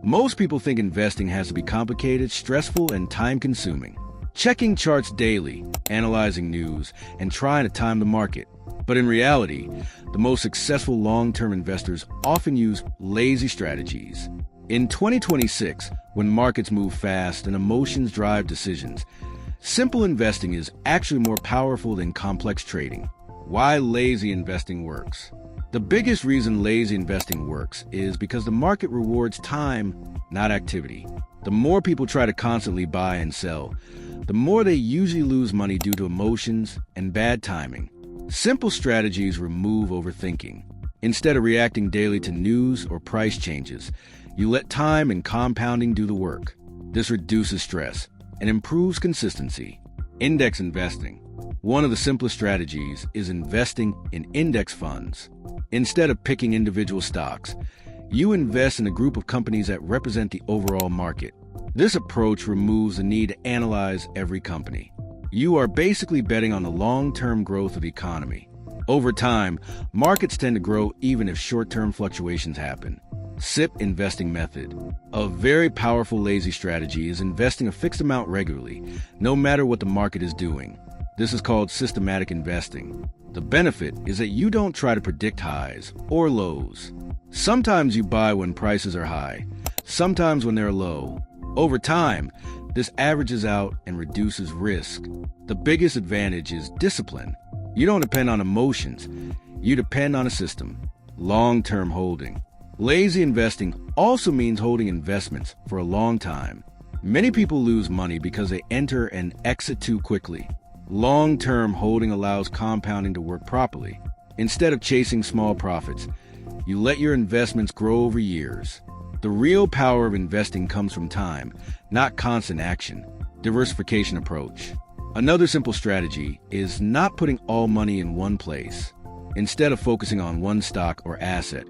Most people think investing has to be complicated, stressful, and time-consuming. Checking charts daily, analyzing news, and trying to time the market. But in reality, the most successful long-term investors often use lazy strategies. In 2026, when markets move fast and emotions drive decisions, simple investing is actually more powerful than complex trading. Why lazy investing works? The biggest reason lazy investing works is because the market rewards time, not activity. The more people try to constantly buy and sell, the more they usually lose money due to emotions and bad timing. Simple strategies remove overthinking. Instead of reacting daily to news or price changes, you let time and compounding do the work. This reduces stress and improves consistency. Index investing. One of the simplest strategies is investing in index funds. Instead of picking individual stocks, you invest in a group of companies that represent the overall market. This approach removes the need to analyze every company. You are basically betting on the long-term growth of the economy. Over time, markets tend to grow even if short-term fluctuations happen. SIP investing method. A very powerful lazy strategy is investing a fixed amount regularly, no matter what the market is doing. This is called systematic investing. The benefit is that you don't try to predict highs or lows. Sometimes you buy when prices are high, sometimes when they're low. Over time, this averages out and reduces risk. The biggest advantage is discipline. You don't depend on emotions, you depend on a system. Long-term holding. Lazy investing also means holding investments for a long time. Many people lose money because they enter and exit too quickly. Long-term holding allows compounding to work properly. Instead of chasing small profits, you let your investments grow over years. The real power of investing comes from time, not constant action. Diversification approach. Another simple strategy is not putting all money in one place. Instead of focusing on one stock or asset,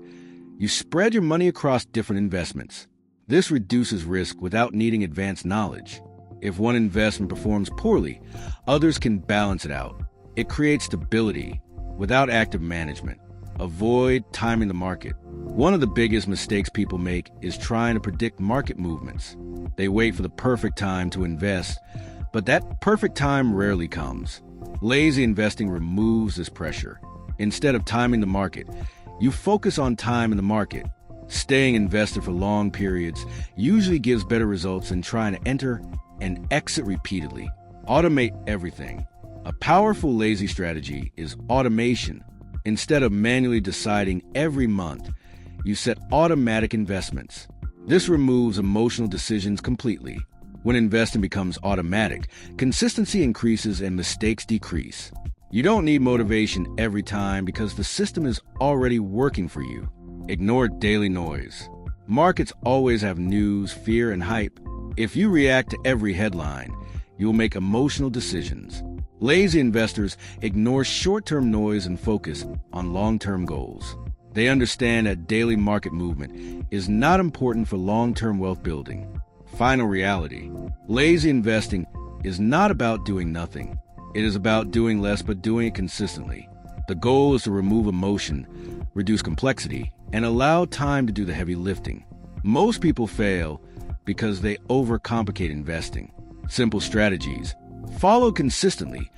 you spread your money across different investments. This reduces risk without needing advanced knowledge. If one investment performs poorly, others can balance it out. It creates stability without active management. Avoid timing the market. One of the biggest mistakes people make is trying to predict market movements. They wait for the perfect time to invest, but that perfect time rarely comes. Lazy investing removes this pressure. Instead of timing the market, you focus on time in the market. Staying invested for long periods usually gives better results than trying to enter and exit repeatedly. Automate everything. A powerful lazy strategy is automation. Instead of manually deciding every month, you set automatic investments. This removes emotional decisions completely. When investing becomes automatic, consistency increases and mistakes decrease. You don't need motivation every time because the system is already working for you. Ignore daily noise. Markets always have news, fear, and hype. If you react to every headline, you'll make emotional decisions. Lazy investors ignore short-term noise and focus on long-term goals. They understand that daily market movement is not important for long-term wealth building. Final reality. Lazy investing is not about doing nothing. It is about doing less but doing it consistently. The goal is to remove emotion, reduce complexity, and allow time to do the heavy lifting. Most people fail because they overcomplicate investing. Simple strategies, followed consistently,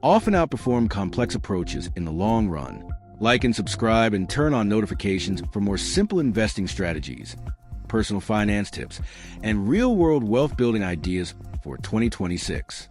often outperform complex approaches in the long run. Like and subscribe and turn on notifications for more simple investing strategies, personal finance tips, and real-world wealth-building ideas for 2026.